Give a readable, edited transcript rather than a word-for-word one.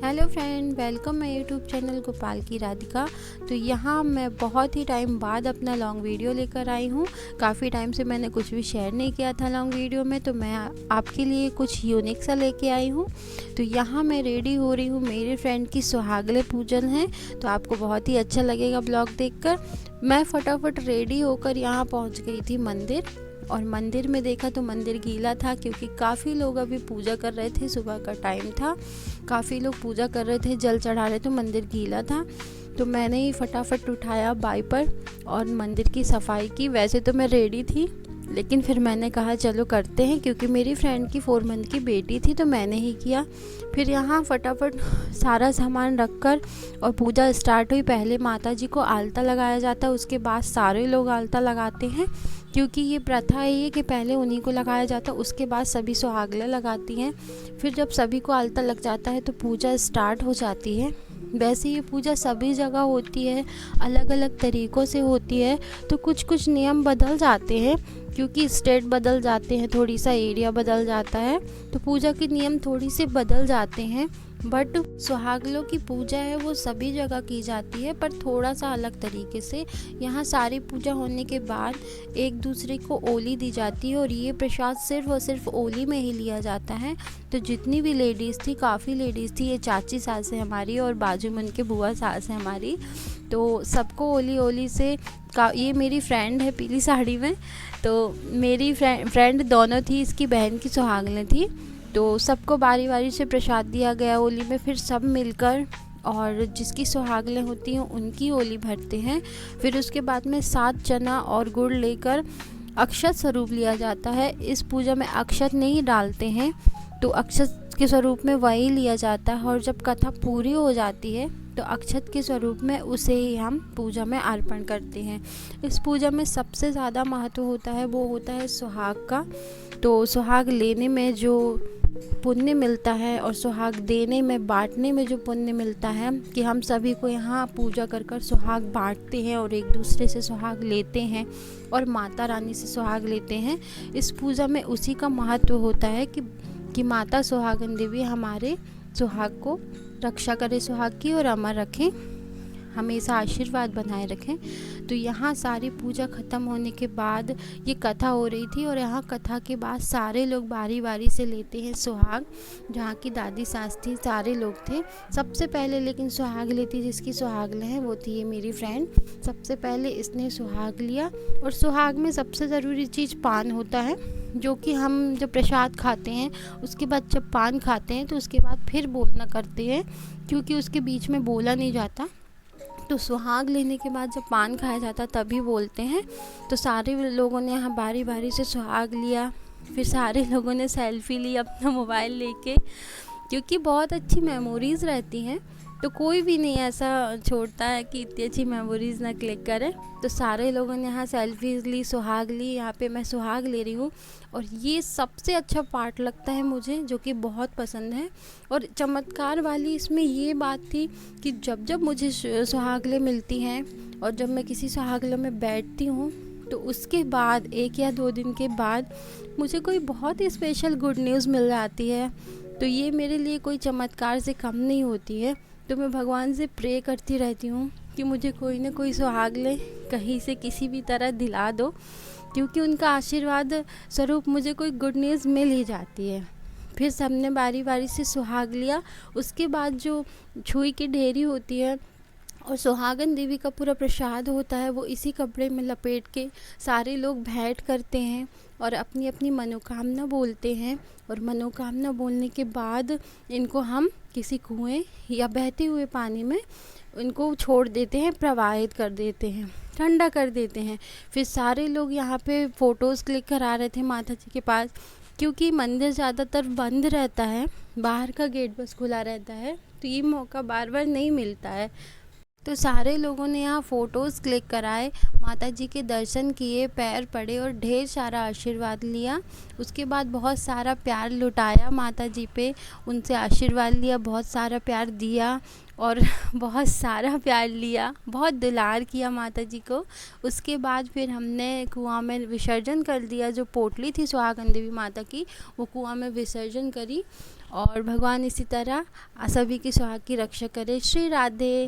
Hello friend, welcome my YouTube channel Gopal की राधिका। तो यहाँ मैं बहुत ही टाइम बाद अपना लॉन्ग वीडियो लेकर आई हूँ। काफ़ी टाइम से मैंने कुछ भी शेयर नहीं किया था लॉन्ग वीडियो में, तो मैं आपके लिए कुछ यूनिक सा लेके आई हूँ। तो यहाँ मैं रेडी हो रही हूँ, मेरे फ्रेंड की सुहागले पूजन है, तो आपको बहुत ही अच्छा लगेगा ब्लॉग देखकर। मैं फटाफट रेडी होकर यहाँ पहुँच गई थी मंदिर, और मंदिर में देखा तो मंदिर गीला था क्योंकि काफ़ी लोग अभी पूजा कर रहे थे। सुबह का टाइम था, काफ़ी लोग पूजा कर रहे थे, जल चढ़ा रहे थे, मंदिर गीला था। तो मैंने ही फटाफट उठाया वाइपर और मंदिर की सफाई की। वैसे तो मैं रेडी थी, लेकिन फिर मैंने कहा चलो करते हैं, क्योंकि मेरी फ्रेंड की 4 मंथ की बेटी थी, तो मैंने ही किया। फिर यहाँ फटाफट सारा सामान रखकर और पूजा स्टार्ट हुई। पहले माता जी को आलता लगाया जाता है, उसके बाद सारे लोग आलता लगाते हैं, क्योंकि ये प्रथा है ये कि पहले उन्हीं को लगाया जाता है, उसके बाद सभी सुहागलें लगाती हैं। फिर जब सभी को आलता लग जाता है तो पूजा स्टार्ट हो जाती है। वैसे ये पूजा सभी जगह होती है, अलग अलग तरीक़ों से होती है, तो कुछ कुछ नियम बदल जाते हैं क्योंकि स्टेट बदल जाते हैं, थोड़ी सा एरिया बदल जाता है, तो पूजा के नियम थोड़ी से बदल जाते हैं। बट सुहागलों की पूजा है वो सभी जगह की जाती है, पर थोड़ा सा अलग तरीके से। यहाँ सारी पूजा होने के बाद एक दूसरे को ओली दी जाती है, और ये प्रसाद सिर्फ और सिर्फ ओली में ही लिया जाता है। तो जितनी भी लेडीज़ थी, काफ़ी लेडीज़ थी, ये चाची सास है हमारी और बाजू में उनके बुआ सास है हमारी, तो सबको ओली ओली से ये मेरी फ्रेंड है पीली साड़ी में, तो मेरी फ्रेंड दोनों थी, इसकी बहन की सुहागलें थी, तो सबको बारी बारी से प्रसाद दिया गया ओली में। फिर सब मिलकर और जिसकी सुहागलें होती हैं उनकी ओली भरते हैं। फिर उसके बाद में 7 चना और गुड़ लेकर अक्षत स्वरूप लिया जाता है। इस पूजा में अक्षत नहीं डालते हैं, तो अक्षत के स्वरूप में वही लिया जाता है, और जब कथा पूरी हो जाती है तो अक्षत के स्वरूप में उसे ही हम पूजा में अर्पण करते हैं। इस पूजा में सबसे ज़्यादा महत्व होता है वो होता है सुहाग का। तो सुहाग लेने में जो पुण्य मिलता है और सुहाग देने में, बांटने में जो पुण्य मिलता है, कि हम सभी को यहाँ पूजा कर कर सुहाग बांटते हैं और एक दूसरे से सुहाग लेते हैं और माता रानी से सुहाग लेते हैं। इस पूजा में उसी का महत्व होता है कि माता सुहागन देवी हमारे सुहाग को रक्षा करे, सुहाग की, और अमर रखें, हमेशा आशीर्वाद बनाए रखें। तो यहाँ सारी पूजा ख़त्म होने के बाद ये कथा हो रही थी, और यहाँ कथा के बाद सारे लोग बारी बारी से लेते हैं सुहाग। जहाँ की दादी सास थी, सारे लोग थे। सबसे पहले लेकिन सुहाग लेती, जिसकी सुहागलें हैं वो थी ये मेरी फ्रेंड। सबसे पहले इसने सुहाग लिया, और सुहाग में सबसे ज़रूरी चीज़ पान होता है, जो कि हम जब प्रसाद खाते हैं उसके बाद जब पान खाते हैं तो उसके बाद फिर बोलना करते हैं, क्योंकि उसके बीच में बोला नहीं जाता। तो सुहाग लेने के बाद जब पान खाया जाता तभी बोलते हैं। तो सारे लोगों ने यहाँ बारी बारी से सुहाग लिया। फिर सारे लोगों ने सेल्फी ली अपना मोबाइल लेके, क्योंकि बहुत अच्छी मेमोरीज़ रहती हैं, तो कोई भी नहीं ऐसा छोड़ता है कि इतनी अच्छी मेमोरीज़ ना क्लिक करें। तो सारे लोगों ने यहाँ सेल्फीज़ ली, सुहाग ली। यहाँ पे मैं सुहाग ले रही हूँ, और ये सबसे अच्छा पार्ट लगता है मुझे, जो कि बहुत पसंद है। और चमत्कार वाली इसमें ये बात थी कि जब जब मुझे सुहागलें मिलती हैं और जब मैं किसी सुहागले में बैठती हूँ, तो उसके बाद 1 या 2 दिन के बाद मुझे कोई बहुत ही स्पेशल गुड न्यूज़ मिल जाती है। तो ये मेरे लिए कोई चमत्कार से कम नहीं होती है। तो मैं भगवान से प्रे करती रहती हूँ कि मुझे कोई ना कोई सुहागलें कहीं से किसी भी तरह दिला दो, क्योंकि उनका आशीर्वाद स्वरूप मुझे कोई गुड न्यूज़ मिल ही जाती है। फिर सबने बारी बारी से सुहाग लिया। उसके बाद जो छुई की ढेरी होती है और सुहागन देवी का पूरा प्रसाद होता है, वो इसी कपड़े में लपेट के सारे लोग भेंट करते हैं और अपनी अपनी मनोकामना बोलते हैं। और मनोकामना बोलने के बाद इनको हम किसी कुएं या बहते हुए पानी में इनको छोड़ देते हैं, प्रवाहित कर देते हैं, ठंडा कर देते हैं। फिर सारे लोग यहाँ पे फ़ोटोज़ क्लिक करा रहे थे माता जी के पास, क्योंकि मंदिर ज़्यादातर बंद रहता है, बाहर का गेट बस खुला रहता है, तो ये मौका बार बार नहीं मिलता है। तो सारे लोगों ने यहाँ फ़ोटोज़ क्लिक कराए, माता जी के दर्शन किए, पैर पड़े और ढेर सारा आशीर्वाद लिया। उसके बाद बहुत सारा प्यार लुटाया माता जी पे, उनसे आशीर्वाद लिया, बहुत सारा प्यार दिया और बहुत सारा प्यार लिया, बहुत दुलार किया माता जी को। उसके बाद फिर हमने कुआं में विसर्जन कर दिया। जो पोटली थी सुहागन देवी माता की, वो कुआं में विसर्जन करी। और भगवान इसी तरह सभी की सुहाग की रक्षा करे। श्री राधे।